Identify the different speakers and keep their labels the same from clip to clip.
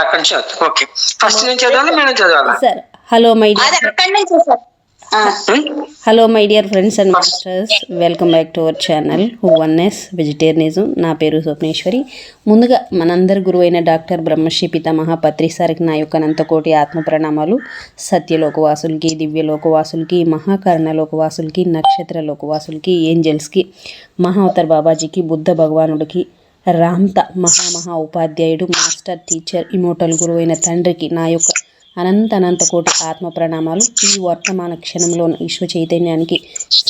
Speaker 1: అక్కడి నుంచి okay. First నుంచి చదవాలి, మేడం చదవాలా
Speaker 2: sir? Hello my dear friends and masters, welcome back to our channel oneness vegetarianism. నా పేరు స్వప్నేశ్వరి. ముందుగా మనందరి గురువు అయిన డాక్టర్ బ్రహ్మశ్రీ పితామహ పత్రి సార్కి నా యొక్క అనంతకోటి ఆత్మ ప్రణామాలు. సత్యలోకవాసులకి, దివ్యలోకవాసులకి, మహాకరణ లోకవాసులకి, నక్షత్ర లోకవాసులకి, ఏంజల్స్కి, మహావతార్ బాబాజీకి, బుద్ధ భగవానుడికి, రామ్త మహా ఉపాధ్యాయుడు, మాస్టర్ టీచర్, ఇమోటల్ గురువు అయిన తండ్రికి నా యొక్క అనంత కోటి ఆత్మ ప్రణామాలు. ఈ వర్తమాన క్షణంలో విశ్వ చైతన్యానికి,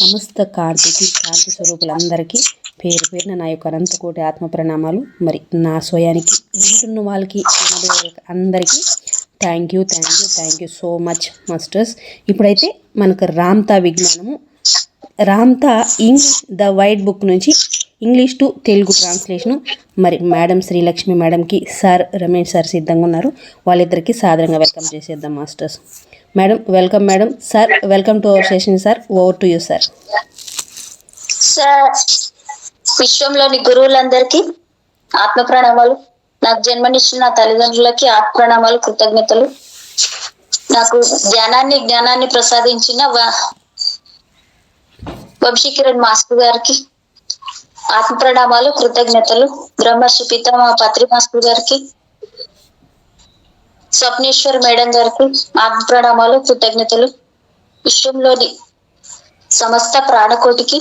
Speaker 2: సమస్త కాంతికి, కాంతి స్వరూపులందరికీ పేరు పేరున నా యొక్క అనంత కోటి ఆత్మ ప్రణామాలు. మరి నా స్వయానికి వింటున్న వాళ్ళకి, అందరికీ thank you so much masters. ఇప్పుడైతే మనకు రామ్తా విజ్ఞానము, Ramtha English the white book నుంచి ఇంగ్లీష్ టు తెలుగు ట్రాన్స్లేషను. మరి మేడం శ్రీలక్ష్మి మేడంకి, సార్ రమేష్ సార్ సిద్ధంగా ఉన్నారు. వాళ్ళిద్దరికి సాధారణంగా వెల్కమ్ చేసేద్దాం masters. Madam welcome. Madam sir welcome to our session. Sir over to you sir.
Speaker 3: విశ్వంలోని గురువులందరికీ ఆత్మ ప్రణామాలు. నాకు జన్మనిచ్చిన నా తల్లిదండ్రులకి ఆత్మ ప్రణామాలు, కృతజ్ఞతలు. నాకు జ్ఞానాన్ని ప్రసాదించిన వంశీకిరణ్ మాస్టర్ గారికి ఆత్మ ప్రణామాలు, కృతజ్ఞతలు. బ్రహ్మశ్రీ పితామహ పత్రి మాస్టర్ గారికి, స్వప్నేశ్వర్ మేడం గారికి ఆత్మ ప్రణామాలు, కృతజ్ఞతలు. విశ్వంలోని సమస్త ప్రాణకోటికి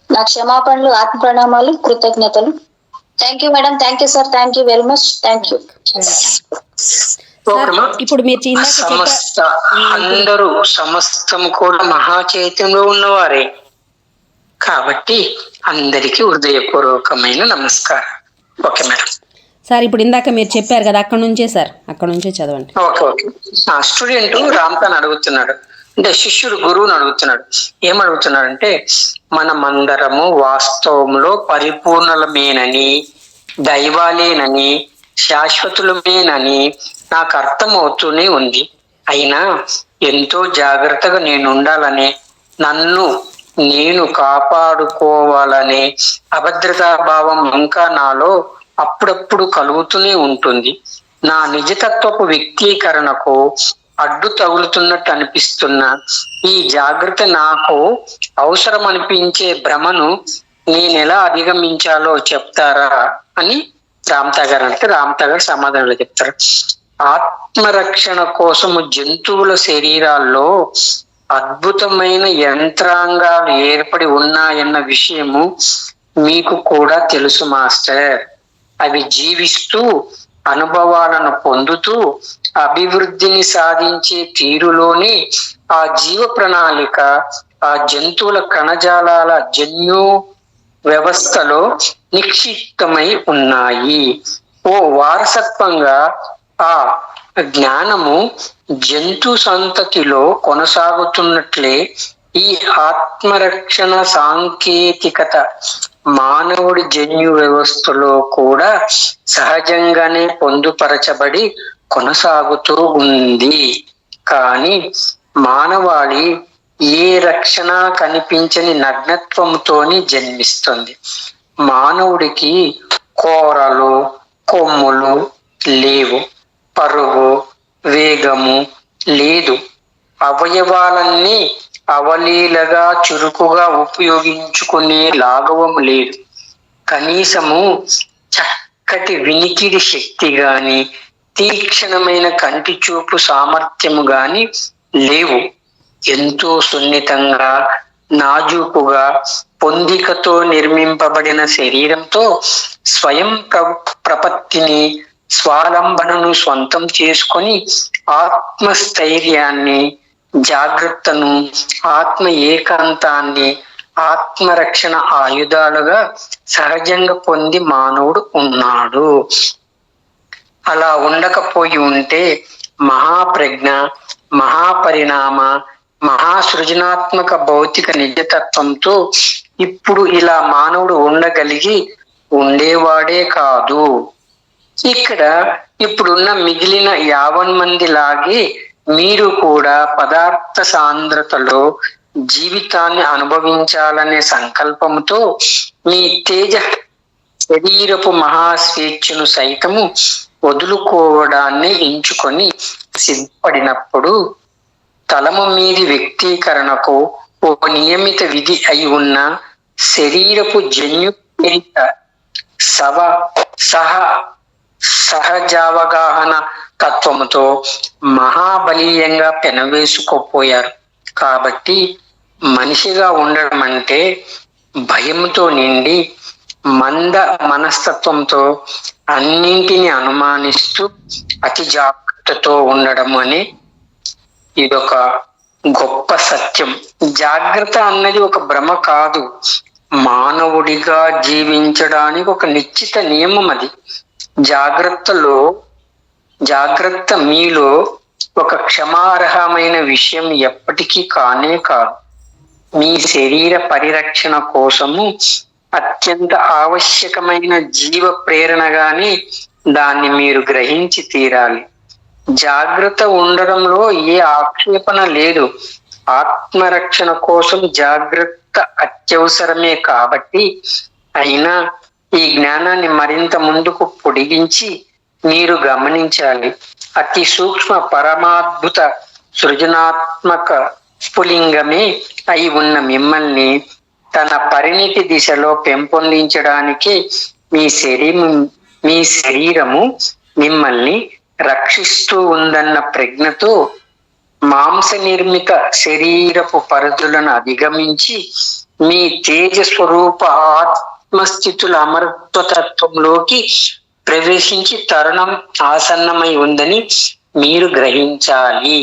Speaker 3: నా క్షమాపణలు, ఆత్మ ప్రణామాలు, కృతజ్ఞతలు. Thank you madam, thank you sir, thank you very much, thank you.
Speaker 2: ఇప్పుడు మీరు
Speaker 1: అందరూ సమస్తం కూడా మహా చైతన్యంలో ఉన్నవారే కాబట్టి అందరికీ హృదయపూర్వకమైన నమస్కారం. Okay madam.
Speaker 2: సార్ ఇప్పుడు ఇందాక మీరు చెప్పారు కదా, అక్కడ నుంచే సార్, అక్కడ నుంచే చదవండి.
Speaker 1: ఓకే. స్టూడెంట్ రామ్తాన్ అడుగుతున్నాడు, అంటే శిష్యుడు గురువుని అడుగుతున్నాడు. ఏమడుగుతున్నాడంటే, మనమందరము వాస్తవంలో పరిపూర్ణలమేనని, దైవాలేనని, శాశ్వతులమేనని నాకు అర్థమవుతూనే ఉంది. అయినా ఎంతో జాగ్రత్తగా నేను ఉండాలనే, నన్ను నేను కాపాడుకోవాలనే అభద్రతా భావం ఇంకా నాలో అప్పుడప్పుడు కలుగుతూనే ఉంటుంది. నా నిజతత్వపు వ్యక్తీకరణకు అడ్డు తగులుతున్నట్టు అనిపిస్తున్న ఈ జాగ్రత్త నాకు అవసరం అనిపించే భ్రమను నేనెలా అధిగమించాలో చెప్తారా అని రామ్తా గారు అంటే, రామ్తా గారు సమాధానాలు చెప్తారు. ఆత్మరక్షణ కోసము జంతువుల శరీరాల్లో అద్భుతమైన యంత్రాంగాలు ఏర్పడి ఉన్నాయన్న విషయము మీకు కూడా తెలుసు మాస్టర్. అవి జీవిస్తూ, అనుభవాలను పొందుతూ, అభివృద్ధిని సాధించే తీరులోని ఆ జీవ ప్రణాళిక ఆ జంతువుల కణజాలాల జన్యు వ్యవస్థలో నిక్షిప్తమై ఉన్నాయి. ఓ వారసత్వంగా ఆ జ్ఞానము జంతు సంతతిలో కొనసాగుతున్నట్లే ఈ ఆత్మరక్షణ సాంకేతికత మానవుడి జన్యు వ్యవస్థలో కూడా సహజంగానే పొందుపరచబడి కొనసాగుతూ ఉంది. కానీ మానవాళి ఏ రక్షణ కనిపించని నగ్నత్వంతోని జన్మిస్తుంది. మానవుడికి కోరలు, కొమ్ములు లేవు, పరుగు, వేగము లేదు, అవయవాలన్నీ అవలీలగా చురుకుగా ఉపయోగించుకునే లాఘవం లేదు, కనీసము చక్కటి వినికిడి శక్తి గాని, తీక్షణమైన కంటి చూపు సామర్థ్యము గాని లేవు. ఎంతో సున్నితంగా, నాజూకుగా, పొందికతో నిర్మింపబడిన శరీరంతో స్వయం ప్రపత్తిని, స్వాలంబనను స్వంతం చేసుకొని ఆత్మస్థైర్యాన్ని, జాగ్రత్తను, ఆత్మ ఏకాంతాన్ని ఆత్మరక్షణ ఆయుధాలుగా సహజంగా పొంది మానవుడు ఉన్నాడు. అలా ఉండకపోయి ఉంటే మహాప్రజ్ఞ, మహాపరిణామ, మహాసృజనాత్మక భౌతిక నిజతత్వంతో ఇప్పుడు ఇలా మానవుడు ఉండగలిగి ఉండేవాడే కాదు. ఇక్కడ ఇప్పుడున్న మిగిలిన 50 మంది లాగే మీరు కూడా పదార్థ సాంద్రతలో జీవితాన్ని అనుభవించాలనే సంకల్పంతో మీ తేజ శరీరపు మహాస్వేచ్ఛను సైతము వదులుకోవడాన్ని ఎంచుకొని సిద్ధపడినప్పుడు తలము మీది వ్యక్తీకరణకు ఓ నియమిత విధి అయి ఉన్న శరీరపు జన్యు సహజావగాహన తత్వముతో మహాబలీయంగా పెనవేసుకోపోయారు. కాబట్టి మనిషిగా ఉండడం అంటే భయంతో నిండి మంద మనస్తత్వంతో అన్నింటిని అనుమానిస్తూ అతి జాగ్రత్తతో ఉండడం అని ఇదొక గొప్ప సత్యం. జాగ్రత్త అన్నది ఒక భ్రమ కాదు, మానవుడిగా జీవించడానికి ఒక నిశ్చిత నియమం. అది జాగ్రత్త మీలో ఒక క్షమార్హమైన విషయం ఎప్పటికీ కానే కాదు. మీ శరీర పరిరక్షణ కోసము అత్యంత ఆవశ్యకమైన జీవ ప్రేరణగానే దాన్ని మీరు గ్రహించి తీరాలి. జాగ్రత్త ఉండడంలో ఏ ఆక్షేపణ లేదు. ఆత్మరక్షణ కోసం జాగ్రత్త అత్యవసరమే. కాబట్టి అయినా ఈ జ్ఞానాన్ని మరింత ముందుకు పొడిగించి మీరు గమనించాలి. అతి సూక్ష్మ పరమాద్భుత సృజనాత్మక స్ఫులింగమే అయి ఉన్న మిమ్మల్ని తన పరిణితి దిశలో పెంపొందించడానికి మీ శరీరము మిమ్మల్ని రక్షిస్తూ ఉందన్న ప్రజ్ఞతో మాంస నిర్మిత శరీరపు పరిధులను అధిగమించి మీ తేజ స్వరూప ఆత్మస్థితుల అమరత్వతత్వంలోకి ప్రవేశించి తరుణం ఆసన్నమై ఉందని మీరు గ్రహించాలి.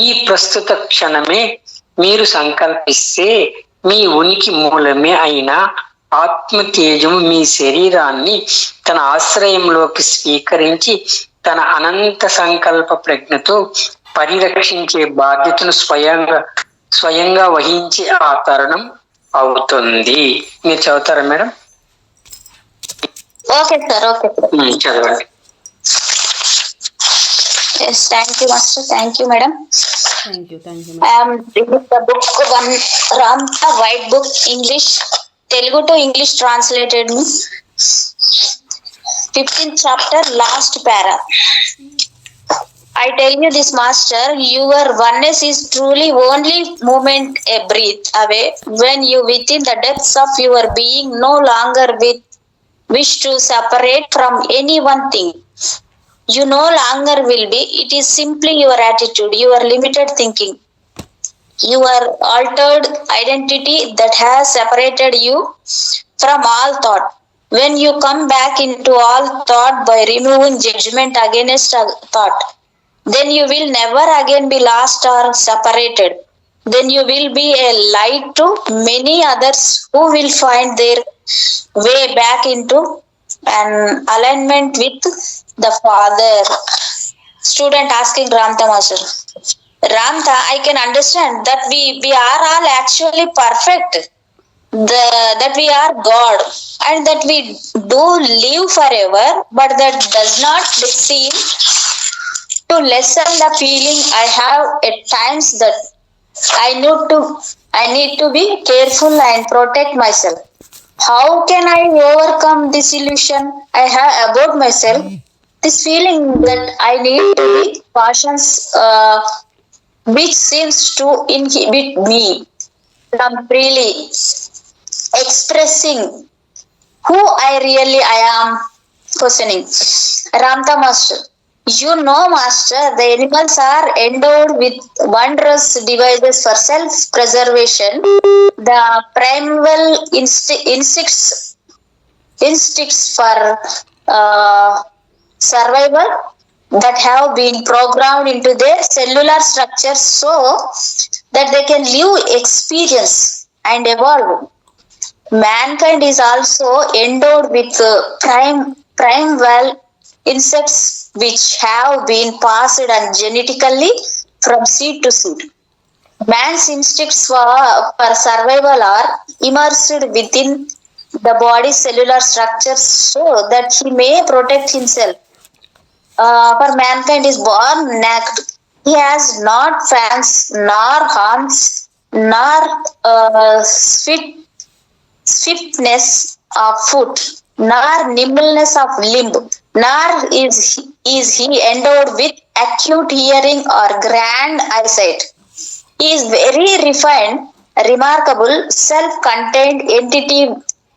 Speaker 1: ఈ ప్రస్తుత క్షణమే మీరు సంకల్పిస్తే మీ ఉనికి మూలమే అయిన ఆత్మ తేజము మీ శరీరాన్ని తన ఆశ్రయంలోకి స్వీకరించి తన అనంత సంకల్ప ప్రజ్ఞతో పరిరక్షించే బాధ్యతను స్వయంగా వహించే ఆ తరుణం అవుతుంది. మీరు చదువుతారా madam?
Speaker 3: Okay sir, okay sir,
Speaker 1: చదవండి.
Speaker 3: Yes, thank you, Master. Thank you, Madam.
Speaker 2: Thank you.
Speaker 3: I am reading the book one, Ramtha White Book, English, Telugu to English translated. 15th chapter, last para. I tell you this, Master, your oneness is truly only moment a breath away when you within the depths of your being no longer wish to separate from any one thing. You no longer will be. It is simply your attitude, your limited thinking, your altered identity that has separated you from all thought. When you come back into all thought by removing judgment against thought, then you will never again be lost or separated. Then you will be a light to many others who will find their way back into an alignment with the Father. Student asking Ramtha Master, Ramtha, I can understand that we are all actually perfect, that we are God, and that we do live forever, but that does not seem to lessen the feeling I have at times that I need to be careful and protect myself. How can I overcome this illusion I have about myself? This feeling that I need to be cautious, which seems to inhibit me from freely expressing who I am. Questioning. Ramtha Master, you know, Master, the animals are endowed with wondrous devices for self-preservation. The primeval instincts for survival that have been programmed into their cellular structures so that they can live, experience, and evolve. Mankind is also endowed with primeval insects which have been passed on genetically from seed to seed. Man's instincts for survival are immersed within the body's cellular structures so that he may protect himself. For mankind is born naked. He has not fangs, nor horns, nor swiftness of foot, nor nimbleness of limb, nor is is he endowed with acute hearing or grand eyesight? He is very refined, remarkable, self-contained entity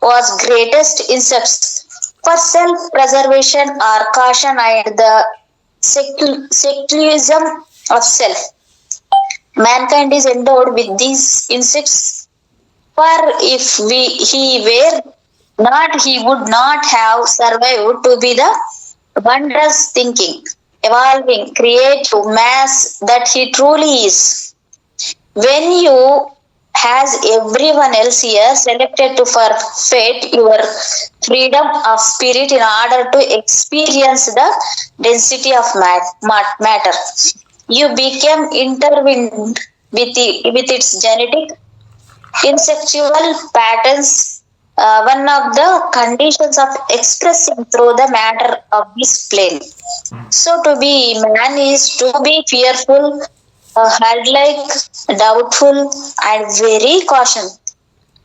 Speaker 3: was greatest incepts for self-preservation or caution and the secularism of self. Mankind is endowed with these instincts, for if he were not, he would not have survived to be the wondrous thinking, evolving, creative mass that he truly is. When you, as everyone else here, selected to forfeit your freedom of spirit in order to experience the density of matter, you became intertwined with its genetic instinctual patterns, one of the conditions of expressing through the matter of this plane. So to be man is to be fearful, hard-like, doubtful, and very cautious.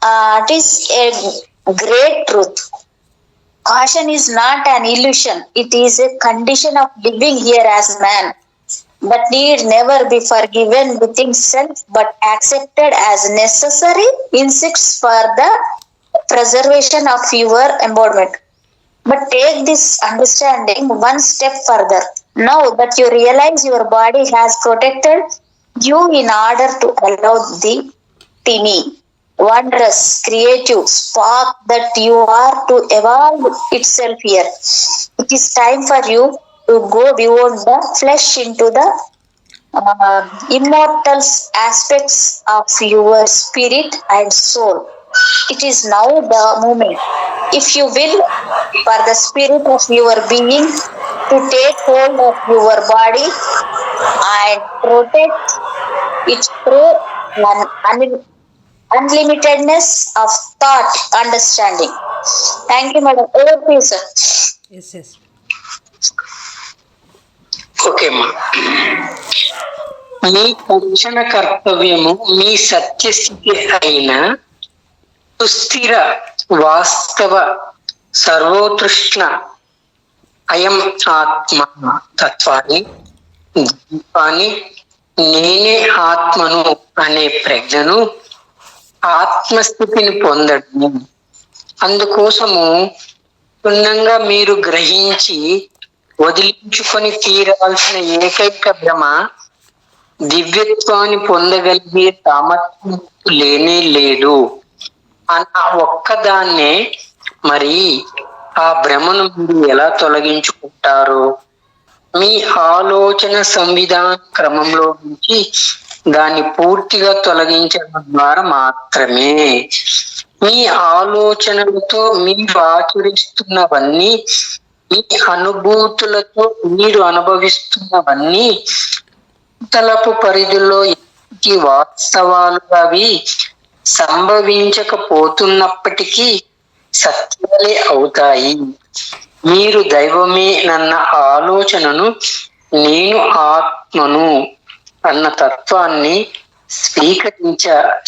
Speaker 3: It is a great truth. Caution is not an illusion; it is a condition of living here as man, but need never be forgiven within self, but accepted as necessary instincts for the preservation of your embodiment. But take this understanding one step further. Now that you realize your body has protected you in order to allow the tiny, wondrous, creative spark that you are to evolve itself here. It is time for you to go beyond the flesh into the immortal aspects of your spirit and soul. It is now the moment, if you will, for the spirit of your being to take hold of your body and protect it through an unlimitedness of thought, understanding. Thank you, madam. Over to you, sir.
Speaker 2: Yes yes
Speaker 1: okay అమ్మా. మీ తక్షణ కర్తవ్యము మీ సత్యస్థితి అయిన సుస్థిర వాస్తవ సర్వోత్కృష్ణ అయం ఆత్మ తత్వాన్ని దీపాన్ని నేనే ఆత్మను అనే ప్రజ్ఞను ఆత్మస్థితిని పొందడం. అందుకోసము క్షుణ్ణంగా మీరు గ్రహించి వదిలించుకొని తీరవలసిన ఏకైక భ్రమ దివ్యత్వాన్ని పొందగలిగే సామర్థ్యం లేనే లేదు అన్న ఒక్కదాన్నే. మరి ఆ భ్రమను మీరు ఎలా తొలగించుకుంటారు? మీ ఆలోచన సంవిధాన క్రమంలో నుంచి దాన్ని పూర్తిగా తొలగించడం ద్వారా మాత్రమే. మీ ఆలోచనలతో మీరు ఆచరిస్తున్నవన్నీ, మీ అనుభూతులతో మీరు అనుభవిస్తున్నవన్నీ తలపు పరిధిలో వాస్తవాలుగా అవి సంభవించకపోతున్నప్పటికీ సత్యాలే అవుతాయి. మీరు దైవమే నన్న ఆలోచనను, నేను ఆత్మను అన్న తత్వాన్ని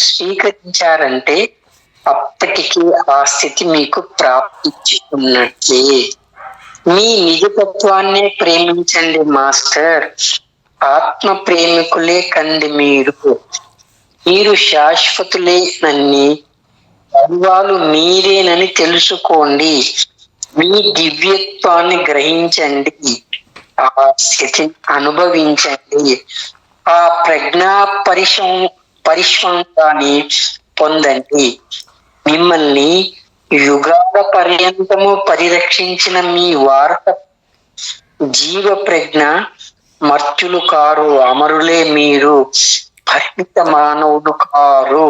Speaker 1: స్వీకరించారంటే అప్పటికి ఆ స్థితి మీకు ప్రాప్తించి ఉన్నట్లే. మీ నిజతత్వాన్నే ప్రేమించండి మాస్టర్. ఆత్మ ప్రేమికులే కండి మీరు. మీరు శాశ్వతులే నన్ని దైవాలు మీరేనని తెలుసుకోండి. మీ దివ్యత్వాన్ని గ్రహించండి, ఆ స్థితిని అనుభవించండి, ఆ ప్రజ్ఞా పరిశ్వంతాన్ని పొందండి. మిమ్మల్ని యుగాల పర్యంతము పరిరక్షించిన మీ వార్త జీవ ప్రజ్ఞ మర్త్యులు కారు, అమరులే మీరు. పరిమిత మానవులు కారు,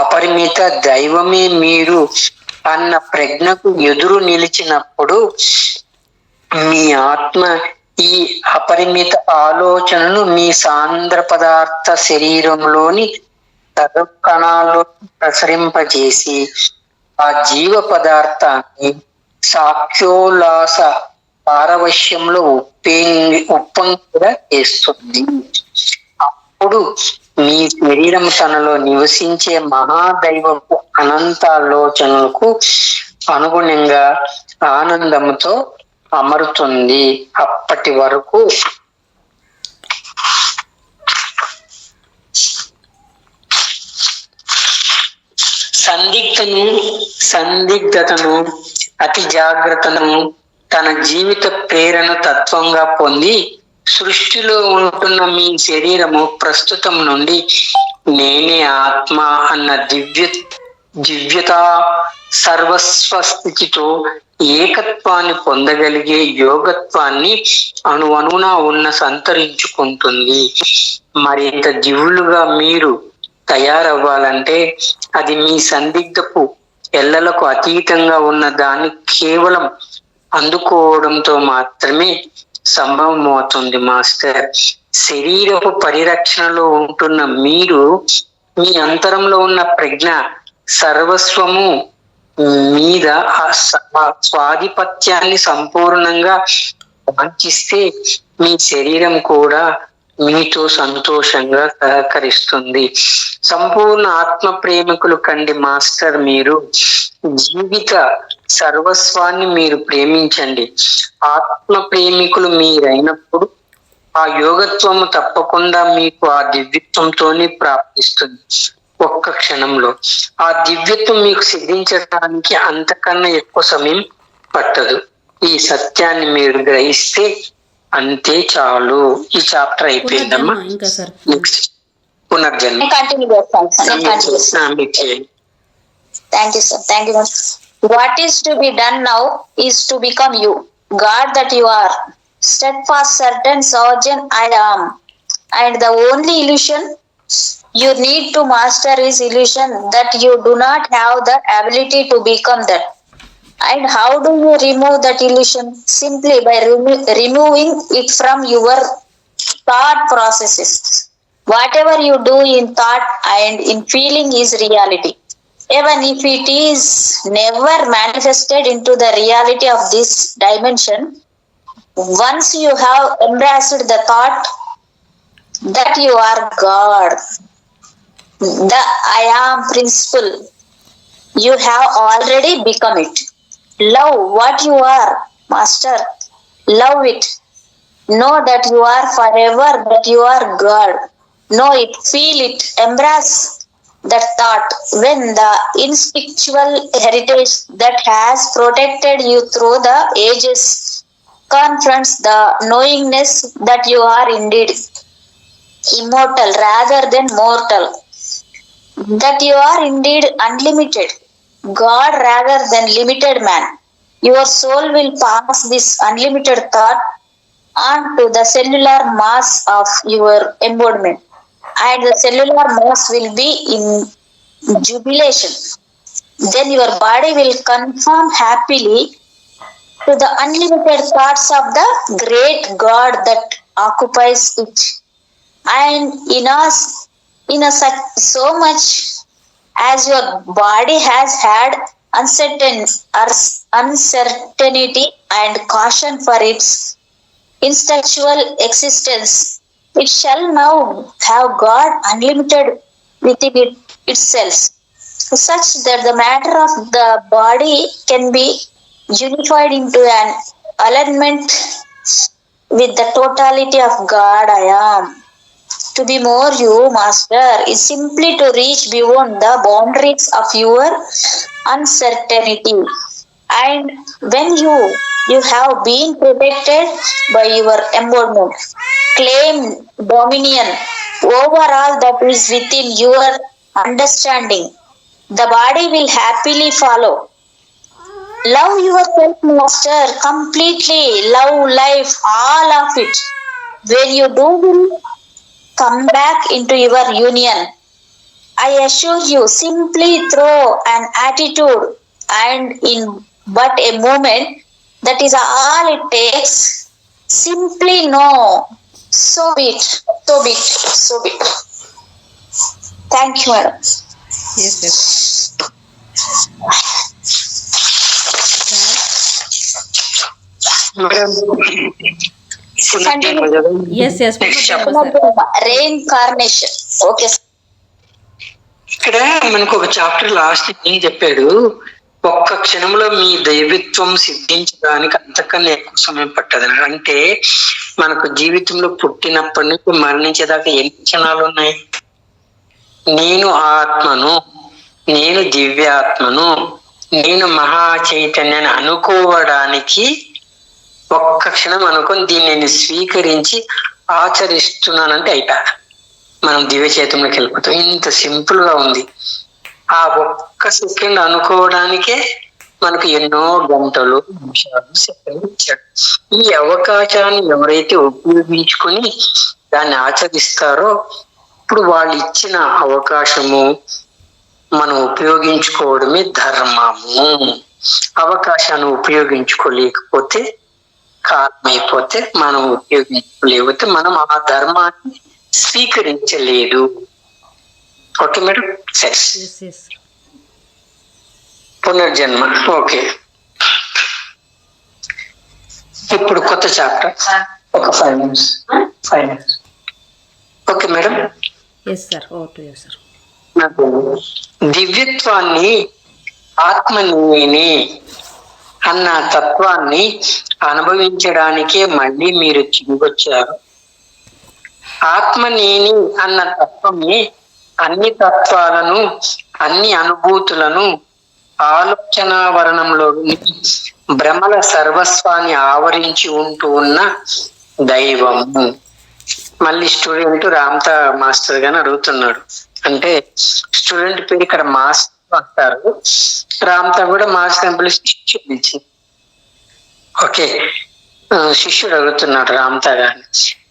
Speaker 1: అపరిమిత దైవమే మీరు అన్న ప్రజ్ఞకు ఎదురు నిలిచినప్పుడు మీ ఆత్మ ఈ అపరిమిత ఆలోచనను మీ సాంద్ర పదార్థ శరీరంలోని కణాల్లో ప్రసరింపజేసి ఆ జీవ పదార్థాన్ని సాక్ష్యోల్లాస పారవశ్యంలో ఉప్పంగా చేస్తుంది. అప్పుడు మీ శరీరం తనలో నివసించే మహాదైవపు అనంతాలోచనలకు అనుగుణంగా ఆనందంతో అమరుతుంది. అప్పటి వరకు సందిగ్ధతను అతి జాగ్రత్తను తన జీవిత ప్రేరణ తత్వంగా పొంది సృష్టిలో ఉంటున్న మీ శరీరము ప్రస్తుతం నుండి నేనే ఆత్మ అన్న దివ్యత సర్వస్వ స్థితితో ఏకత్వాన్ని పొందగలిగే యోగత్వాన్ని అణువణువున ఉన్న సంతరించుకుంటుంది. మరింత దివ్యులుగా మీరు తయారవ్వాలంటే అది మీ సందిగ్ధపు ఎల్లలకు అతీతంగా ఉన్న దాన్ని కేవలం అందుకోవడంతో మాత్రమే సంభవమవుతుంది మాస్టర్. శరీరపు పరిరక్షణలో ఉంటున్న మీరు మీ అంతరంలో ఉన్న ప్రజ్ఞ సర్వస్వము మీద స్వాధిపత్యాన్ని సంపూర్ణంగా వాంఛిస్తే మీ శరీరం కూడా మీతో సంతోషంగా సహకరిస్తుంది. సంపూర్ణ ఆత్మ ప్రేమికులు కండి మాస్టర్. మీరు జీవిత సర్వస్వాన్ని మీరు ప్రేమించండి. ఆత్మ ప్రేమికులు మీరైనప్పుడు ఆ యోగత్వము తప్పకుండా మీకు ఆ దివ్యత్వంతోనే ప్రాప్తిస్తుంది. ఒక్క క్షణంలో ఆ దివ్యత్వం మీకు సిద్ధించడానికి అంతకన్నా ఎక్కువ సమయం పట్టదు. ఈ సత్యాన్ని మీరు గ్రహిస్తే అంతే చాలు. ఈ చాప్టర్ అయిపోయిందమ్మా.
Speaker 2: ఇంకా సార్
Speaker 1: పునర్జన్మ
Speaker 3: కంటిన్యూ చేస్తాను. Thank you sir. Thank you. What is to be done now is to become you, God that you are, steadfast, certain, sovereign I am. And the only illusion you need to master is illusion that you do not have the ability to become that. And how do you remove that illusion? Simply by removing it from your thought processes. Whatever you do in thought and in feeling is reality, even if it is never manifested into the reality of this dimension. Once you have embraced the thought that you are God, the I am principle, you have already become it. Love what you are, Master. Love it. Know that you are forever, that you are God. Know it, feel it, embrace that thought. When the instinctual heritage that has protected you through the ages confronts the knowingness that you are indeed immortal rather than mortal, that you are indeed unlimited, God rather than limited man, your soul will pass this unlimited thought on to the cellular mass of your embodiment, and the cellular mass will be in jubilation. Then your body will conform happily to the unlimited thoughts of the great God that occupies it. And in us, so much as your body has had uncertainty and caution for its instinctual existence, it shall now have God unlimited within itself, such that the matter of the body can be unified into an alignment with the totality of God I am. To be more you, Master, is simply to reach beyond the boundaries of your uncertainty. And when you have been protected by your embodiment, claim dominion over all that is within your understanding. The body will happily follow. Love yourself, Master, completely. Love life, all of it. When you do will come back into your union, I assure you, simply throw an attitude, and in but a moment, that is all it takes. Simply know, so be it, so be it, so be it. Thank you, madam.
Speaker 2: Yes, yes. Yes, yes.
Speaker 3: Reincarnation. Okay.
Speaker 1: ఇక్కడ మనకు ఒక chapter last ఏం చెప్పాడు, ఒక్క క్షణంలో మీ దైవత్వం సిద్ధించడానికి అంతకన్నా ఎక్కువ సమయం పట్టదు. అంటే మనకు జీవితంలో పుట్టినప్పటి నుంచి మరణించేదాకా ఎన్ని క్షణాలు ఉన్నాయి? నేను ఆత్మను, నేను దివ్యాత్మను, నేను మహా చైతన్యాన్ని అనుకోవడానికి ఒక్క క్షణం అనుకొని దీన్ని నేను స్వీకరించి ఆచరిస్తున్నానంటే అయిపోయా, మనం దివ్య చైతన్యంలోకి వెళ్ళిపోతాం. ఇంత సింపుల్ గా ఉంది. ఆ ఒక్క సెకండ్ అనుకోవడానికే మనకు ఎన్నో గంటలు, నిమిషాలు, సెకండ్లు ఇచ్చాడు. ఈ అవకాశాన్ని ఎవరైతే ఉపయోగించుకొని దాన్ని ఆచరిస్తారో ఇప్పుడు వాళ్ళు ఇచ్చిన అవకాశము మనం ఉపయోగించుకోవడమే ధర్మము. అవకాశాన్ని ఉపయోగించుకోలేకపోతే, కారణమైపోతే, మనం ఉపయోగించుకోలేకపోతే మనం ఆ ధర్మాన్ని స్వీకరించలేదు. ఓకే మేడం, సరే. పునర్జన్మ. ఓకే, ఇప్పుడు కొత్త చాప్టర్, ఒక 5 minutes. Okay madam. నాకు దివ్యత్వాన్ని, ఆత్మని అన్న తత్వాన్ని అనుభవించడానికే మళ్ళీ మీరు చిగుకొచ్చారు. ఆత్మనేని అన్న తత్వమే అన్ని తత్వాలను, అన్ని అనుభూతులను ఆలోచన వర్ణంలో భ్రమల సర్వస్వాన్ని ఆవరించి ఉంటూ ఉన్న దైవము. మళ్ళీ స్టూడెంట్ రామ్తా మాస్టర్ గాని అడుగుతున్నాడు. అంటే స్టూడెంట్ పేరు ఇక్కడ మాస్టర్ అంటారు, రామ్తా కూడా మాస్టర్ పిలిచి. ఓకే, శిష్యుడు అడుగుతున్నాడు రామ్తా గారిని,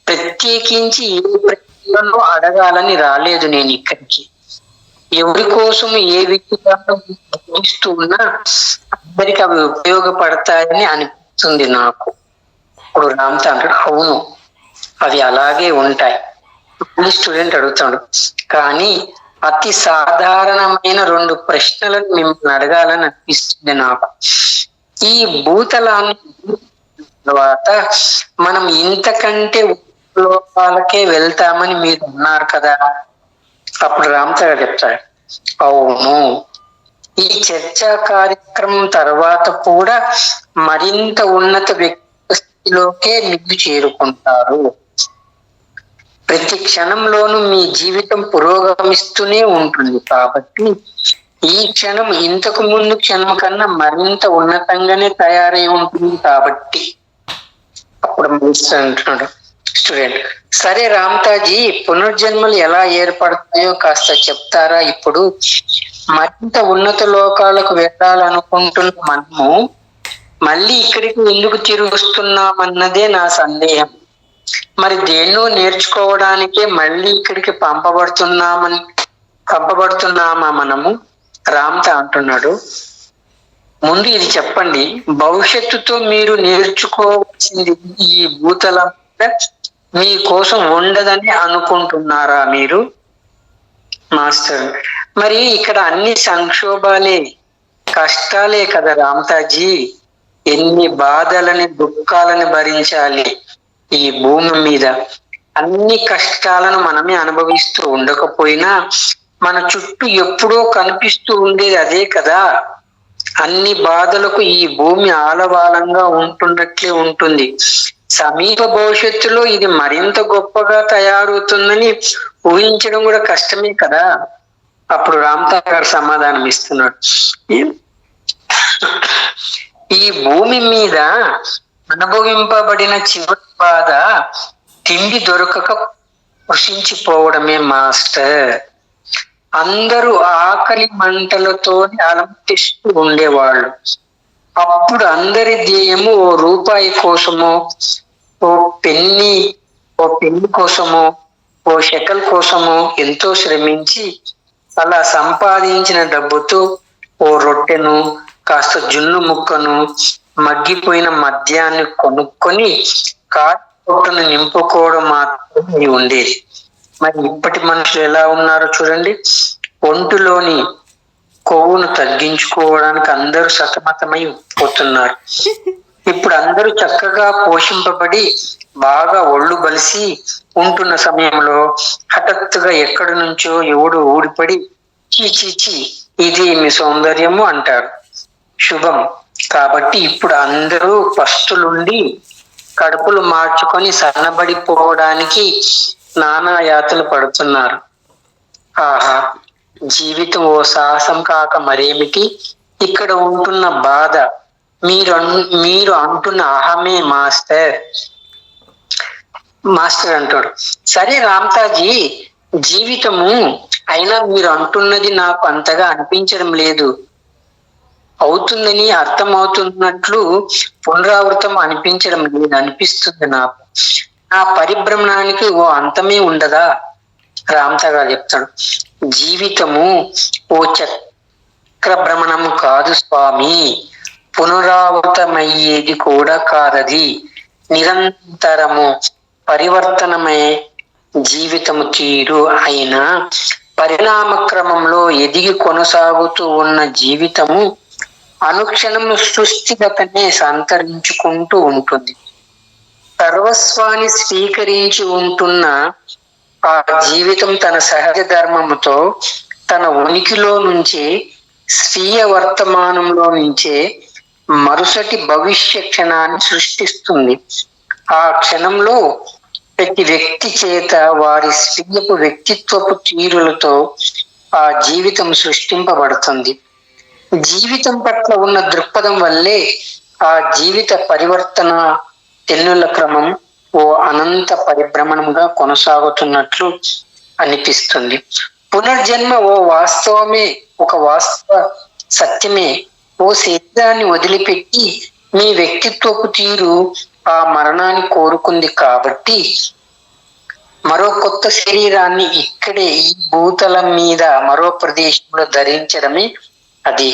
Speaker 1: ప్రత్యేకించి ఏ ప్రశ్నలో అడగాలని రాలేదు నేను ఇక్కడికి. ఎవరి కోసం ఏ విషయాలు బోధిస్తూ ఉన్నా అందరికి అవి ఉపయోగపడతాయని అనిపిస్తుంది నాకు. ఇప్పుడు రామ్తా అంటాడు, అవును అవి అలాగే ఉంటాయి. స్టూడెంట్ అడుగుతాడు, కానీ అతి సాధారణమైన 2 ప్రశ్నలను మిమ్మల్ని అడగాలని అనిపిస్తుంది నాకు. ఈ భూతలాన్ని తర్వాత మనం ఇంతకంటే లోకాలకే వెళ్తామని మీరు అన్నారు కదా. అప్పుడు రామ్తా గారు చెప్తాడు, అవును, ఈ చర్చా కార్యక్రమం తర్వాత కూడా మరింత ఉన్నత వ్యక్తిలోకే మీరు చేరుకుంటారు. ప్రతి క్షణంలోనూ మీ జీవితం పురోగమిస్తూనే ఉంటుంది. కాబట్టి ఈ క్షణం ఇంతకు ముందు క్షణం కన్నా మరింత ఉన్నతంగానే తయారై ఉంటుంది. కాబట్టి అప్పుడు అంటున్నాడు స్టూడెంట్, సరే రామ్తాజీ, పునర్జన్మలు ఎలా ఏర్పడతాయో కాస్త చెప్తారా? ఇప్పుడు మరింత ఉన్నత లోకాలకు వెళ్ళాలనుకుంటున్న మనము మళ్ళీ ఇక్కడికి ఎందుకు తిరుగుస్తున్నామన్నదే నా సందేహం. మరి దేన్నో నేర్చుకోవడానికే మళ్ళీ ఇక్కడికి పంపబడుతున్నామా మనము? రామ్తా అంటున్నాడు, ముందు ఇది చెప్పండి, భవిష్యత్తుతో మీరు నేర్చుకోవాల్సింది ఈ భూతలం మీ కోసం ఉండదని అనుకుంటున్నారా మీరు? మాస్టర్, మరి ఇక్కడ అన్ని సంక్షోభాలే, కష్టాలే కదా రామ్తాజీ. ఎన్ని బాధలని, దుఃఖాలని భరించాలి ఈ భూమి మీద. అన్ని కష్టాలను మనమే అనుభవిస్తూ ఉండకపోయినా మన చుట్టూ ఎప్పుడో కనిపిస్తూ ఉండేది అదే కదా. అన్ని బాధలకు ఈ భూమి ఆలవాలంగా ఉంటున్నట్లే ఉంటుంది. సమీప భవిష్యత్తులో ఇది మరింత గొప్పగా తయారవుతుందని ఊహించడం కూడా కష్టమే కదా. అప్పుడు రామ్తా గారు సమాధానం ఇస్తున్నాడు, ఈ భూమి మీద అనుభవింపబడిన చివరి బాధ తిండి దొరకక కృషించిపోవడమే మాస్టర్. అందరూ ఆకలి మంటలతో అలమటిస్తూ ఉండేవాళ్ళు. అప్పుడు అందరి ధ్యేయము ఓ రూపాయి కోసమో, ఓ పెన్ని కోసమో, ఓ షెకల్ కోసమో ఎంతో శ్రమించి అలా సంపాదించిన డబ్బుతో ఓ రొట్టెను, కాస్త జున్ను ముక్కను, మగ్గిపోయిన మద్యాన్ని కొనుక్కొని కాటును నింపుకోవడం మాత్రమే ఉండేది. మరి ఇప్పటి మనుషులు ఎలా ఉన్నారో చూడండి. ఒంటిలోని కొవ్వును తగ్గించుకోవడానికి అందరూ సతమతమై పోతున్నారు. ఇప్పుడు అందరూ చక్కగా పోషింపబడి బాగా ఒళ్ళు బలిసి ఉంటున్న సమయంలో హఠాత్తుగా ఎక్కడి నుంచో ఎవడు ఊడిపడి చీ ఇది మీ సౌందర్యము అంటారు. శుభం. కాబట్టి ఇప్పుడు అందరూ పస్తులుండి కడుపులు మార్చుకొని సన్నబడిపోవడానికి నానా యాతలు పడుతున్నారు. ఆహా, జీవితం ఓ సాహసం కాక మరేమిటి? ఇక్కడ ఉంటున్న బాధ మీరు అంటున్న అహమే మాస్టర్. మాస్టర్ అంటాడు, సరే రామ్తాజీ, జీవితము అయినా మీరు అంటున్నది నాకు అంతగా అనిపించడం లేదు. అవుతుందని అర్థమవుతున్నట్లు పునరావృతం అనిపించడం లేదు అనిపిస్తుంది నాకు. ఆ పరిభ్రమణానికి ఓ అంతమే ఉండదా? రామ్తా చెప్తాడు, జీవితము ఓ చక్ర భ్రమణము కాదు స్వామి, పునరావృతమయ్యేది కూడా కాదది. నిరంతరము పరివర్తనమే జీవితము తీరు అయిన పరిణామ క్రమంలో ఎదిగి కొనసాగుతూ ఉన్న జీవితము అనుక్షణము సృష్టిగతనే సంతరించుకుంటూ ఉంటుంది. సర్వస్వాన్ని స్వీకరించి ఉంటున్న ఆ జీవితం తన సహజ ధర్మముతో తన ఉనికిలో నుంచే, స్వీయ వర్తమానంలో నుంచే మరుసటి భవిష్య క్షణాన్ని సృష్టిస్తుంది. ఆ క్షణంలో ప్రతి వ్యక్తి చేత వారి స్వీయపు వ్యక్తిత్వపు తీరులతో ఆ జీవితం సృష్టింపబడుతుంది. జీవితం పట్ల ఉన్న దృక్పథం వల్లే ఆ జీవిత పరివర్తన తెన్నుల క్రమం ఓ అనంత పరిభ్రమణంగా కొనసాగుతున్నట్లు అనిపిస్తుంది. పునర్జన్మ ఓ వాస్తవమే, ఒక వాస్తవ సత్యమే. ఓ శరీరాన్ని వదిలిపెట్టి మీ వ్యక్తిత్వపు తీరు ఆ మరణాన్ని కోరుకుంది కాబట్టి మరో కొత్త శరీరాన్ని ఇక్కడే ఈ భూతలం మీద మరో ప్రదేశంలో ధరించడమే అది.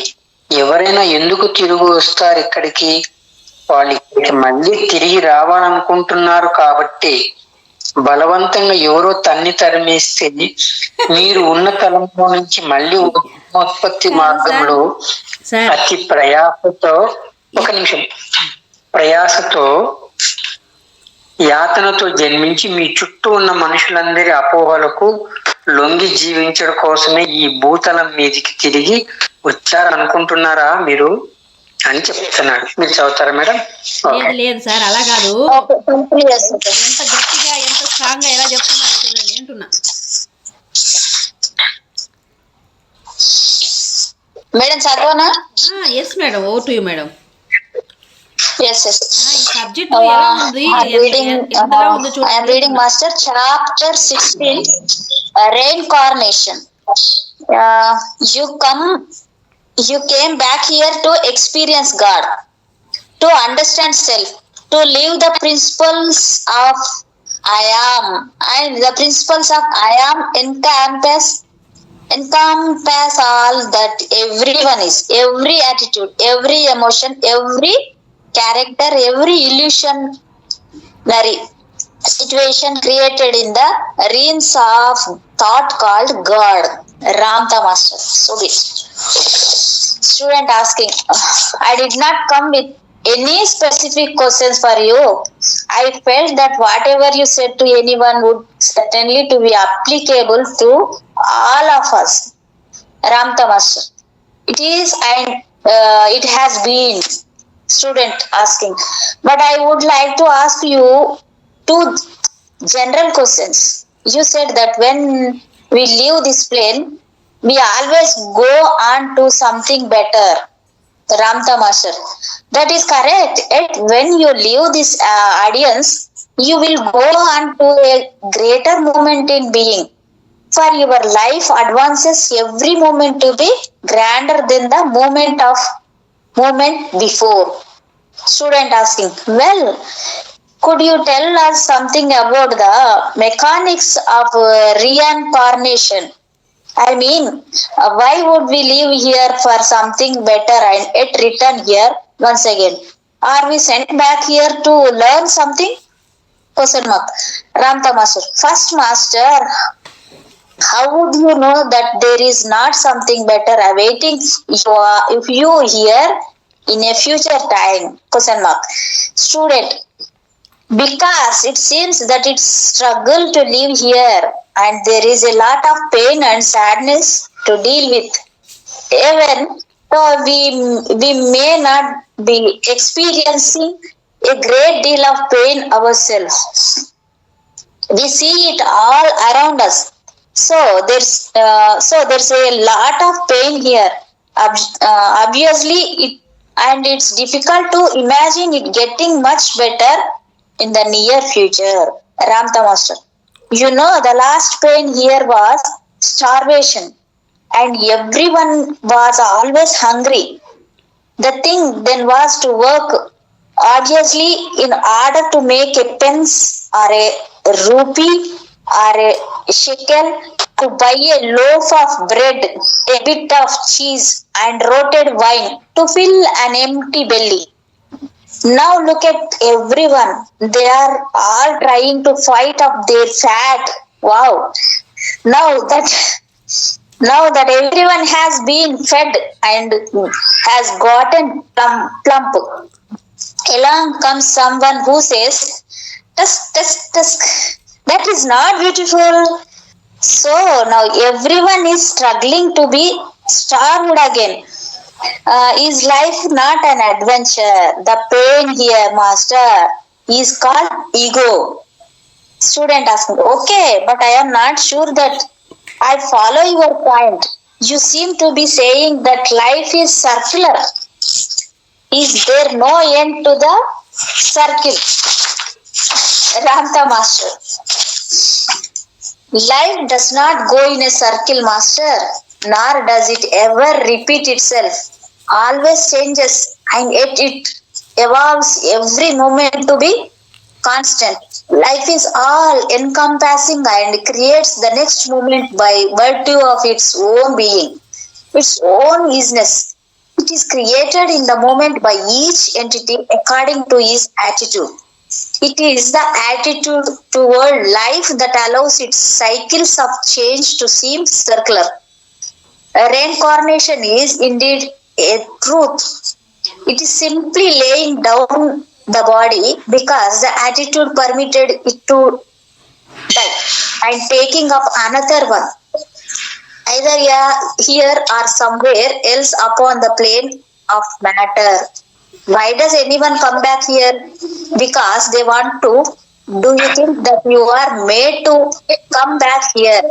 Speaker 1: ఎవరైనా ఎందుకు తిరిగి వస్తారు ఇక్కడికి? వాళ్ళు ఇక్కడికి మళ్ళీ తిరిగి రావాలనుకుంటున్నారు కాబట్టి. బలవంతంగా ఎవరో తన్ని తరిమేస్తే మీరు ఉన్న తలంలో నుంచి మళ్ళీ ఉత్పత్తి మార్గంలో అతి ప్రయాసతో ప్రయాసతో యాతనతో జన్మించి మీ చుట్టూ ఉన్న మనుషులందరి అపోహలకు లొంగి జీవించడం కోసమే ఈ భూతలం మీదికి తిరిగి వచ్చారనుకుంటున్నారా మీరు అని చెప్తున్నాడు. మీరు చదువుతారా మేడం?
Speaker 2: లేదు సార్, అలా కాదు. ఎంత గట్టిగా ఎంత స్ట్రాంగ్ గా ఎలా చెప్తున్నారు చూడండి అంటున్నా.
Speaker 3: మేడం చదవనా?
Speaker 2: Yes madam, oh to you madam.
Speaker 3: Yes.
Speaker 2: Subject
Speaker 3: I'm reading Master Chapter 16, Reincarnation. You came back here to experience God, to understand self, to live the principles of I am, and the principles of I am encompass all that everyone is, every attitude, every emotion, every character, every illusionary situation created in the realms of thought called God. Ramta Master. So this student asking, I did not come with any specific questions for you. I felt that whatever you said to anyone would certainly to be applicable to all of us. Ramta Master. It is and it has been. Student asking, but I would like to ask you two general questions. You said that when we leave this plane, we always go on to something better. Ramta Master, that is correct. Yet when you leave this audience, you will go on to a greater moment in being. For your life advances every moment to be grander than the moment before. Student asking, well, could you tell us something about the mechanics of reincarnation? I mean, why would we live here for something better and yet return here once again? Are we sent back here to learn something? Question mark. Ramta Master, first Master, how would you know that there is not something better awaiting if you here in a future time? Question mark. Student, because it seems that it's struggle to live here and there is a lot of pain and sadness to deal with. Even So we may not be experiencing a great deal of pain ourselves. We see it all around us. So there's a lot of pain here. Obviously, and it's difficult to imagine it getting much better in the near future. Ramta Master, the last pain here was starvation, and everyone was always hungry. The thing then was to work arduously in order to make a pence or a rupee or a shekel to buy a loaf of bread, a bit of cheese, and roasted wine to fill an empty belly. Now look at everyone. They are all trying to fight off their fat. Wow. Now that now that everyone has been fed and has gotten plump, along comes someone who says, tusk, tusk, tusk. That is not beautiful. So now everyone is struggling to be starved again. Is life not an adventure? The pain here, master, is called ego. Student asking, okay, but I am not sure that I follow your point. You seem to be saying that life is circular. Is there no end to the circle? Ramta Master, life does not go in a circle, master, nor does it ever repeat itself. Always changes, and yet it evolves every moment to be constant. Life is all encompassing and creates the next moment by virtue of its own being, its own isness. It is created in the moment by each entity according to his attitude. It is the attitude toward life that allows its cycles of change to seem circular. Reincarnation is indeed a truth. It is simply laying down the body because the attitude permitted it to die and taking up another one, either here or somewhere else upon the plane of matter. Why does anyone come back here? Because they want to. Do you think that you are made to come back here?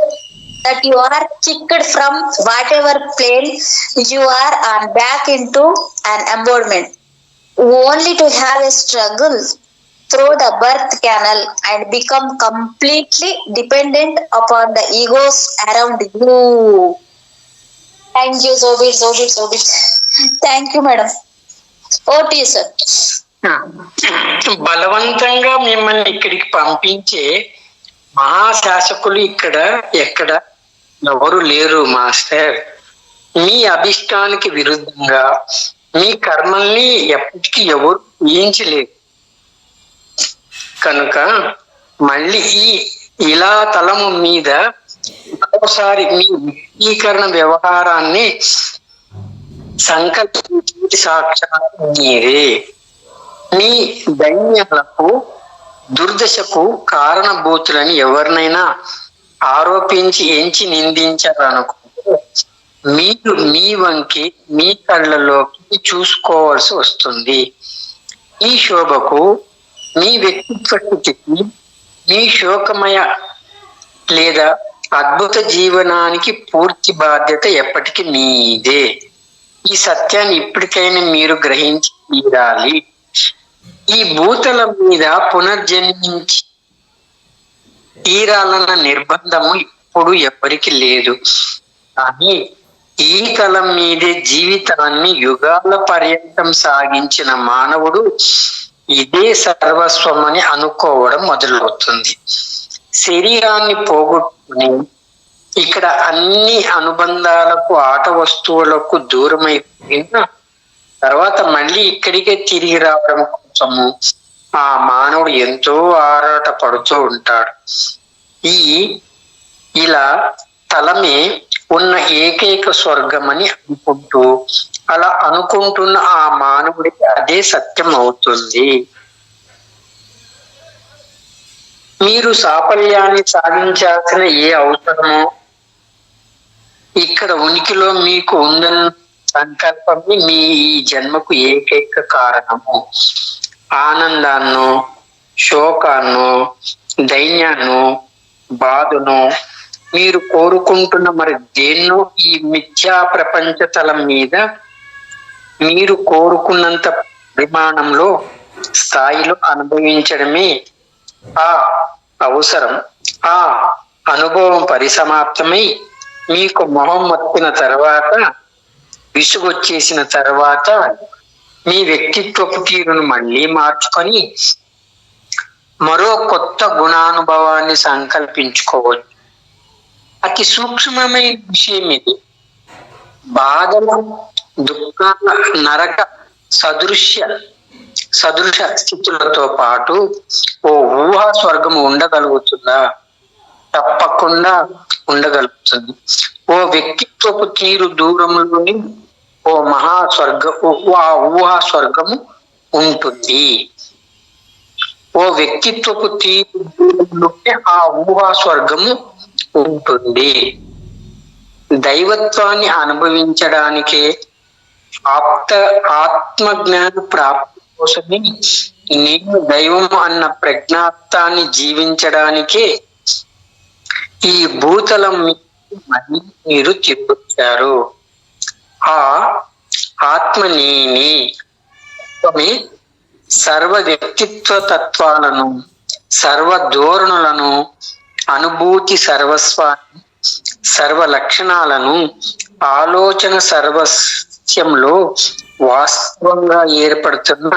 Speaker 3: That you are kicked from whatever plane you are and back into an embodiment, only to have a struggle through the birth canal and become completely dependent upon the egos around you? Thank you, Zobit. Thank you, madam. Vote sir.
Speaker 1: బలవంతంగా మిమ్మల్ని ఇక్కడికి పంపించే మహాశాసకులు ఇక్కడ ఎక్కడ ఎవరు లేరు master. మీ అభిష్టానికి విరుద్ధంగా మీ కర్మల్ని ఎప్పటికీ ఎవరు ఊహించలేరు. కనుక మళ్ళీ ఇలా తలము మీద మరోసారి మీ వ్యక్తీకరణ వ్యవహారాన్ని సంకల్పించి సాక్షాత్ మీరే మీ దైన్యాలకు దుర్దశకు కారణభూతులని ఎవరినైనా ఆరోపించి ఎంచి నిందించాలనుకుంటే మీరు మీ వంకి మీ కళ్ళలోకి చూసుకోవాల్సి వస్తుంది. ఈ శోభకు, మీ వ్యక్తిత్వ స్థితికి, మీ శోకమయ లేదా అద్భుత జీవనానికి పూర్తి బాధ్యత ఎప్పటికీ మీదే. ఈ సత్యాన్ని ఇప్పటికైనా మీరు గ్రహించి తీరాలి. ఈ భూతలం మీద పునర్జన్మించి తీరాలన్న నిర్బంధము ఇప్పుడు ఎవరికి లేదు. కానీ ఈ తలం మీదే జీవితాన్ని యుగాల పర్యంతం సాగించిన మానవుడు ఇదే సర్వస్వం అని అనుకోవడం మొదలవుతుంది. శరీరాన్ని పోగొట్టుకుని ఇక్కడ అన్ని అనుబంధాలకు, ఆట వస్తువులకు దూరమైపోయిన తర్వాత మళ్ళీ ఇక్కడికే తిరిగి రావడం కోసము ఆ మానవుడు ఎంతో ఆరాట పడుతూ ఉంటాడు. ఇలా తలమే ఉన్న ఏకైక స్వర్గం అని అనుకుంటూ అలా అనుకుంటున్న ఆ మానవుడికి అదే సత్యం అవుతుంది. మీరు సాఫల్యాన్ని సాధించాల్సిన ఏ అవసరమో ఇక్కడ ఉనికిలో మీకు ఉందని సంకల్పమే మీ ఈ జన్మకు ఏకైక కారణము. ఆనందాన్నో, శోకాన్నో, దైన్యాన్నో, బాధను మీరు కోరుకుంటున్న మరి దేన్నో ఈ మిథ్యా ప్రపంచ తలం మీద మీరు కోరుకున్నంత పరిమాణంలో స్థాయిలో అనుభవించడమే ఆ అవసరం. ఆ అనుభవం పరిసమాప్తమై మీకు మొహం మత్తిన తర్వాత, విసుగొచ్చేసిన తర్వాత మీ వ్యక్తిత్వపు తీరును మళ్ళీ మార్చుకొని మరో కొత్త గుణానుభవాన్ని సంకల్పించుకోవచ్చు. అతి సూక్ష్మమైన విషయం ఇది. బాధల, దుఃఖాల, నరక సదృశ స్థితులతో పాటు ఓ ఊహా స్వర్గము ఉండగలుగుతుందా? తప్పకుండా ఉండగలుగుతుంది. ఓ వ్యక్తిత్వపు తీరు దూరంలోని ఓ ఆ ఊహా స్వర్గము ఉంటుంది. ఓ వ్యక్తిత్వపు తీరు దూరంలోనే ఆ ఊహా స్వర్గము ఉంటుంది. దైవత్వాన్ని అనుభవించడానికే, ఆత్మజ్ఞాన ప్రాప్తి కోసమే, నేను దైవం అన్న ప్రజ్ఞాత్వాన్ని జీవించడానికే ఈ భూతలం మళ్ళీ మీరు తిరుగుతారు. ఆ ఆత్మ నేనే. సర్వ వ్యక్తిత్వ తత్వాలను, సర్వ ధోరణులను, అనుభూతి సర్వస్వాన్ని, సర్వ లక్షణాలను, ఆలోచన సర్వస్యంలో వాస్తవంగా ఏర్పడుతున్న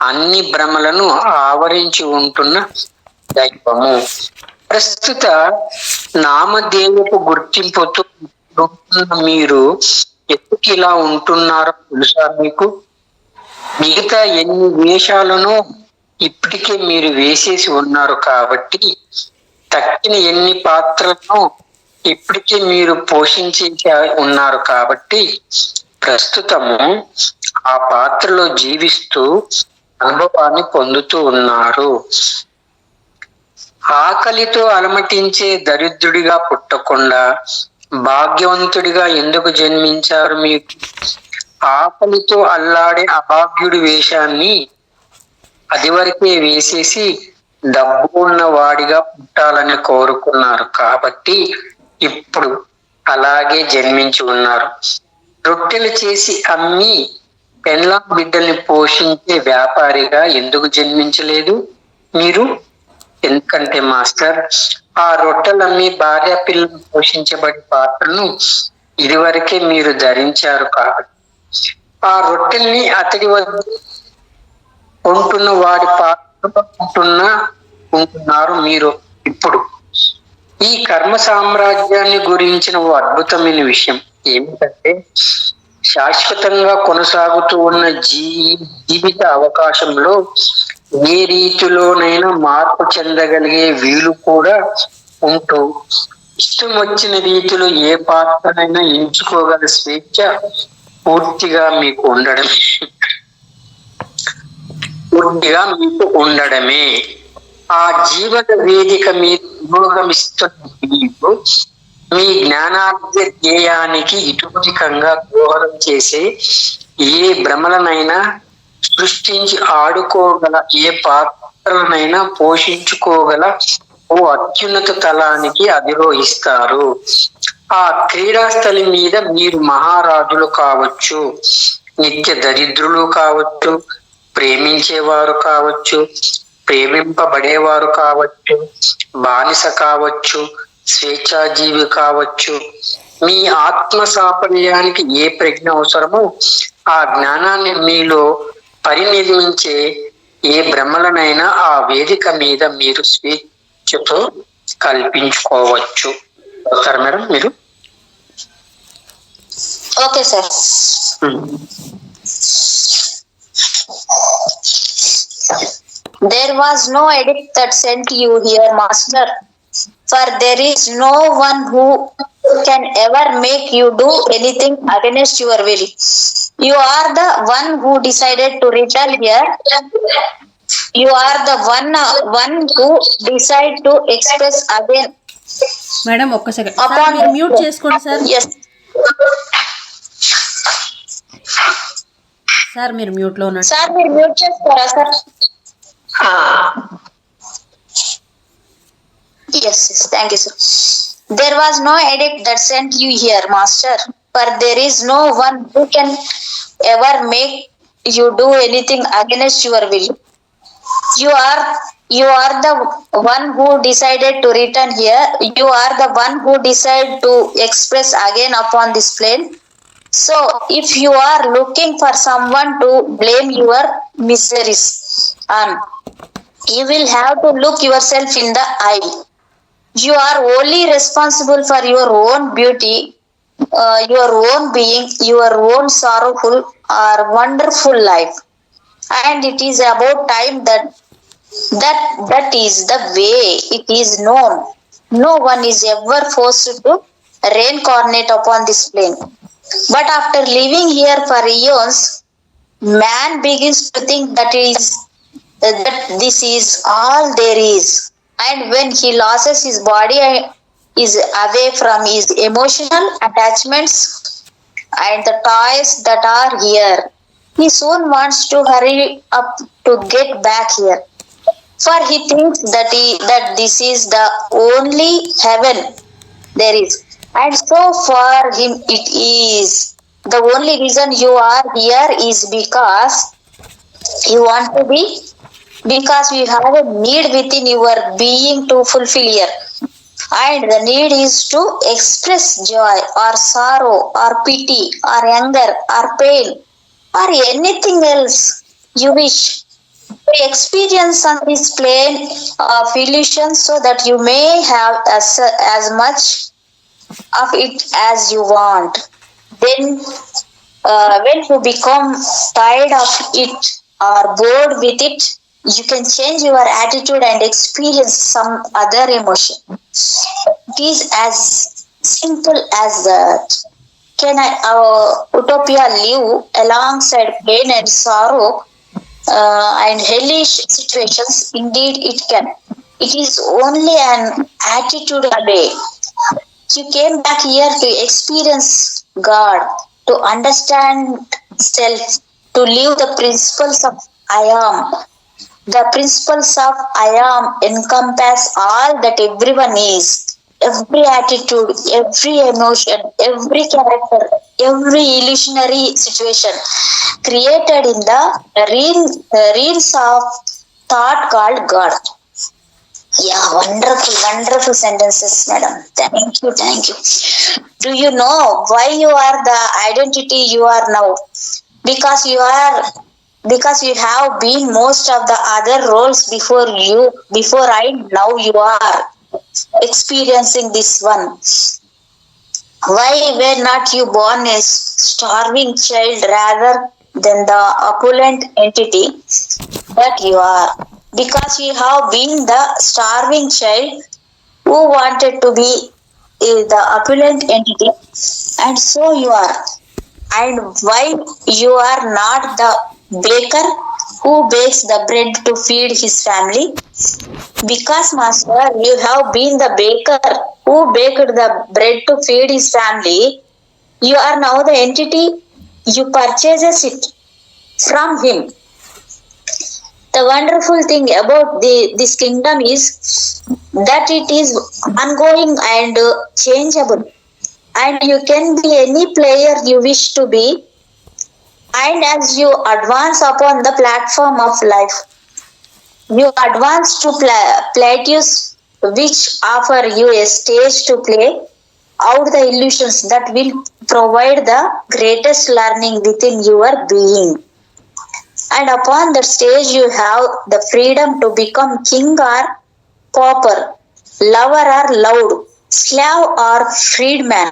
Speaker 1: అన్ని భ్రమలను ఆవరించి ఉంటున్న దైవము. ప్రస్తుత నామదేవపు గుర్తింపుతో మీరు ఎందుకు ఇలా ఉంటున్నారో తెలుసా మీకు? మిగతా ఎన్ని వేషాలను ఇప్పటికే మీరు వేసేసి ఉన్నారు కాబట్టి, తక్కిన ఎన్ని పాత్రలను ఇప్పటికే మీరు పోషించి ఉన్నారు కాబట్టి, ప్రస్తుతము ఆ పాత్రలో జీవిస్తూ అనుభవాన్ని పొందుతూ ఉన్నారు. ఆకలితో అలమటించే దరిద్రుడిగా పుట్టకుండా భాగ్యవంతుడిగా ఎందుకు జన్మించారు మీరు? ఆకలితో అల్లాడే అభాగ్యుడి వేషాన్ని అది వరకే వేసేసి డబ్బు ఉన్న వాడిగా పుట్టాలని కోరుకున్నారు కాబట్టి ఇప్పుడు అలాగే జన్మించి ఉన్నారు. రొట్టెలు చేసి అమ్మి పెళ్ళాం బిడ్డల్ని పోషించే వ్యాపారిగా ఎందుకు జన్మించలేదు మీరు? ఎందుకంటే మాస్టర్, ఆ రొట్టెలమ్మి భార్య పిల్లలు పోషించబడి పాత్రను ఇదివరకే మీరు ధరించారు కాబట్టి, ఆ రొట్టెల్ని అతడి వద్ద ఉంటున్న వాడి పాత్ర ఉంటున్నారు మీరు ఇప్పుడు. ఈ కర్మ సామ్రాజ్యాన్ని గురించిన ఓ అద్భుతమైన విషయం ఏమిటంటే, శాశ్వతంగా కొనసాగుతూ ఉన్న జీవిత అవకాశంలో ఏ రీతిలోనైనా మార్పు చెందగలిగే వీలు కూడా ఉంటూ, ఇష్టం వచ్చిన రీతిలో ఏ పాత్రనైనా ఎంచుకోగల స్వేచ్ఛ పూర్తిగా మీకు ఉండడమే ఆ జీవన వేదిక మీద పురోగమిస్తున్న మీ జ్ఞానార్థ ధ్యేయానికి ఇటుపటికంగా దోహదం చేసే ఏ భ్రమలనైనా సృష్టించి ఆడుకోగల, ఏ పాత్రలనైనా పోషించుకోగల ఓ అత్యున్నత తలానికి అధిరోహిస్తారు. ఆ క్రీడాస్థలి మీద మీరు మహారాజులు కావచ్చు, నిత్య దరిద్రులు కావచ్చు, ప్రేమించేవారు కావచ్చు, ప్రేమింపబడేవారు కావచ్చు, బానిస కావచ్చు, స్వేచ్ఛాజీవి కావచ్చు. మీ ఆత్మ సాఫల్యానికి ఏ ప్రజ్ఞ అవసరమో ఆ జ్ఞానాన్ని మీలో పరినిర్మించే ఏ భ్రమలనైనా ఆ వేదిక మీద మీరు స్వేచ్ఛతో కల్పించుకోవచ్చు. వస్తారా మేడం మీరు?
Speaker 3: Okay sir. There was no edict that sent you here, master, for there is no one who can ever make you do anything against your will. You are the one who decided to return here. You are the one who decide to express again.
Speaker 2: Madam ఒక్క second, మీరు mute చేసుకోండి sir.
Speaker 3: Yes.
Speaker 2: Sir మీరు మ్యూట్లో ఉన్నట్టు.
Speaker 3: Sir మీరు mute చేస్తారా sir?
Speaker 1: ఆ,
Speaker 3: Yes, yes, thank you, sir. There was no edict that sent you here, master, for there is no one who can ever make you do anything against your will. You are the one who decided to return here. You are the one who decided to express again upon this plane. So, if you are looking for someone to blame your miseries on, you will have to look yourself in the eye. You are only responsible for your own beauty, your own being, your own sorrowful or wonderful life. And it is about time that is the way it is known. No one is ever forced to reincarnate upon this plane. But after living here for eons, man begins to think that this is all there is. And when he loses his body and is away from his emotional attachments and the toys that are here, he soon wants to hurry up to get back here. For he thinks that this is the only heaven there is. And so for him it is. The only reason you are here is because you want to be, because you have a need within your being to fulfill here. And the need is to express joy or sorrow or pity or anger or pain or anything else you wish to experience on this plane of illusion, so that you may have as much of it as you want. Then when you become tired of it or bored with it, you can change your attitude and experience some other emotion. It is as simple as that. Can utopia live alongside pain and sorrow and hellish situations? Indeed it can. It is only an attitude away. You came back here to experience God, to understand self, to live the principles of I am. The principles of I am encompass all that everyone is. Every attitude, every emotion, every character, every illusionary situation created in the realms of thought called God. Yeah, wonderful sentences, madam. Thank you. Do you know why you are the identity you are now? Because you have been most of the other roles before I, now you are experiencing this one. Why were not you born a starving child rather than the opulent entity that you are? Because you have been the starving child who wanted to be the opulent entity, and so you are. And why you are not the baker who bakes the bread to feed his family? Because, master, you have been the baker who baked the bread to feed his family. You are now the entity. You purchases it from him. The wonderful thing about this kingdom is that it is ongoing and changeable. And you can be any player you wish to be. And as you advance upon the platform of life, you advance to plateaus which offer you a stage to play out the illusions that will provide the greatest learning within your being. And upon that stage you have the freedom to become king or pauper, lover or loved, slave or freedman.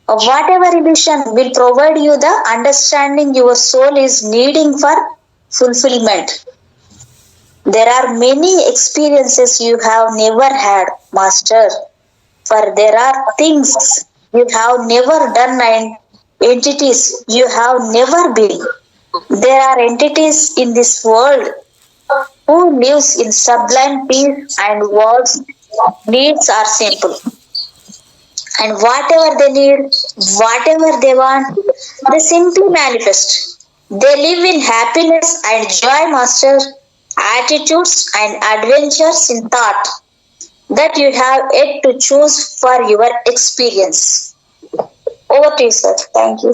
Speaker 3: Whatever illusion will provide you the understanding your soul is needing for fulfillment. There are many experiences you have never had, master, for there are things you have never done and entities you have never been. There are entities in this world who lives in sublime peace and whose needs are simple. And whatever they need, whatever they want, they simply manifest. They live in happiness and joy, master, attitudes and adventures in thought that you have yet to choose for your experience. Over to you, sir. Thank you.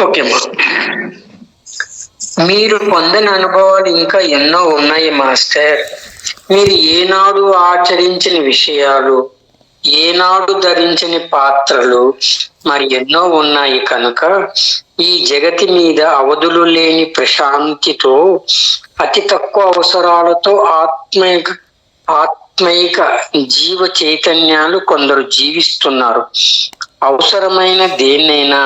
Speaker 1: Okay అమ్మా. మీరు పొందిన అనుభవాలు ఇంకా ఎన్నో ఉన్నాయి master. మీరు ఏనాడు ఆచరించిన విషయాలు, ఏనాడు ధరించని పాత్రలు మరి ఎన్నో ఉన్నాయి కనుక ఈ జగతి మీద అవధులు లేని ప్రశాంతితో అతి తక్కువ అవసరాలతో ఆత్మైక జీవ చైతన్యాలు కొందరు జీవిస్తున్నారు. అవసరమైన దేన్నైనా,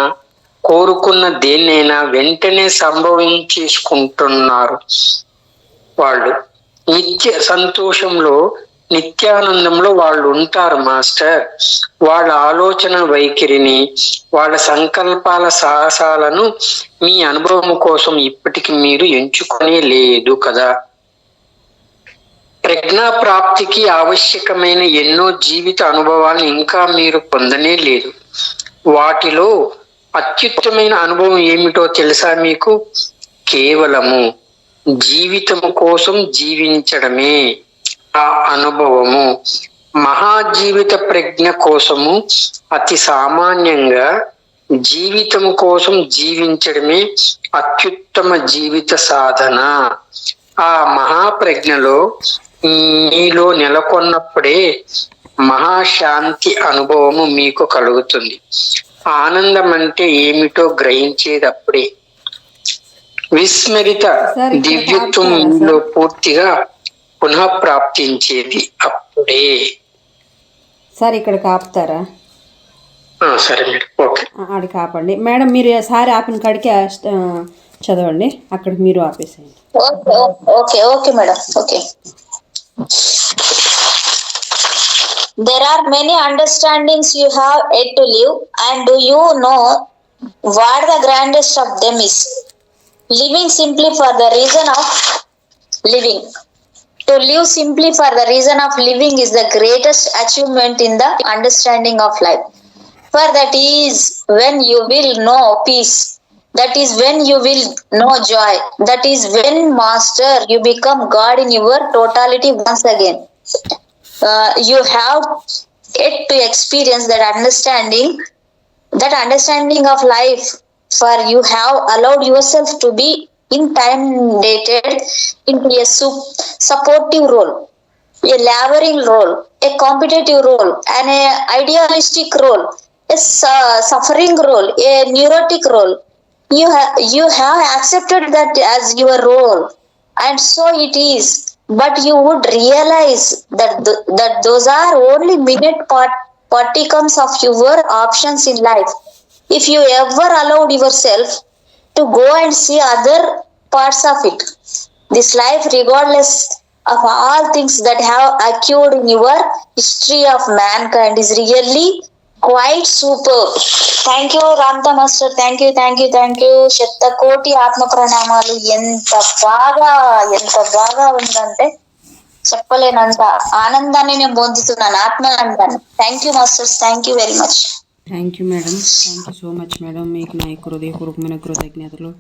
Speaker 1: కోరుకున్న దేన్నైనా వెంటనే సంభవించేసుకుంటున్నారు. వాళ్ళు నిత్య సంతోషంలో, నిత్యానందంలో వాళ్ళు ఉంటారు మాస్టర్. వాళ్ళ ఆలోచన వైఖరిని, వాళ్ళ సంకల్పాల సాహసాలను మీ అనుభవం కోసం ఇప్పటికి మీరు ఎంచుకునే లేదు కదా. ప్రజ్ఞా ప్రాప్తికి ఆవశ్యకమైన ఎన్నో జీవిత అనుభవాలను ఇంకా మీరు పొందనే లేదు. వాటిలో అత్యుత్తమైన అనుభవం ఏమిటో తెలుసా మీకు? కేవలము జీవితము కోసం జీవించడమే ఆ అనుభవము. మహాజీవిత ప్రజ్ఞ కోసము అతి సామాన్యంగా జీవితము కోసం జీవించడమే అత్యుత్తమ జీవిత సాధన. ఆ మహాప్రజ్ఞలో మీలో నెలకొన్నప్పుడే మహాశాంతి అనుభవము మీకు కలుగుతుంది. ఆనందం అంటే ఏమిటో గ్రహించేటప్పుడే. విస్మరిత దివ్యత్వం మీలో పూర్తిగా పునః ప్రాప్తించేది అప్పుడే.
Speaker 2: సార్ ఇక్కడ కాపుతారా?
Speaker 1: సరే మేడం, ఓకే.
Speaker 2: ఆడికి ఆపండి మేడం. మీరు సారి ఆపిన కాడికి చదవండి, అక్కడ మీరు ఆపేసేయండి.
Speaker 3: Okay okay madam, okay. There are many understandings you have yet to live, and do you know what the grandest of them is? Living simply for the reason of living. To live simply for the reason of living is the greatest achievement in the understanding of life. For that is when you will know peace. That is when you will know joy. That is when, master, you become God in your totality once again. You have yet to experience that understanding of life, for you have allowed yourself to be intimidated into a supportive role, a laboring role, a competitive role, and a idealistic role, a suffering role, a neurotic role. You have accepted that as your role, and so it is. But you would realize that those are only minute particles of your options in life. If you ever allowed yourself to go and see other parts of it, this life, regardless of all things that have occurred in your history of mankind, is really quite super. Thank you Ramta Master, thank you. శతకోటి ఆత్మ ప్రణామాలు. ఎంత బాగా ఉందంటే చెప్పలేనంత ఆనందాన్ని నేను పొందుతున్నాను, ఆత్మ ఆనందాన్ని. Thank you masters, thank you very much.
Speaker 2: Thank you madam, thank you so much madam. మీకు నా హృదయపూర్వకమైన కృతజ్ఞతలు.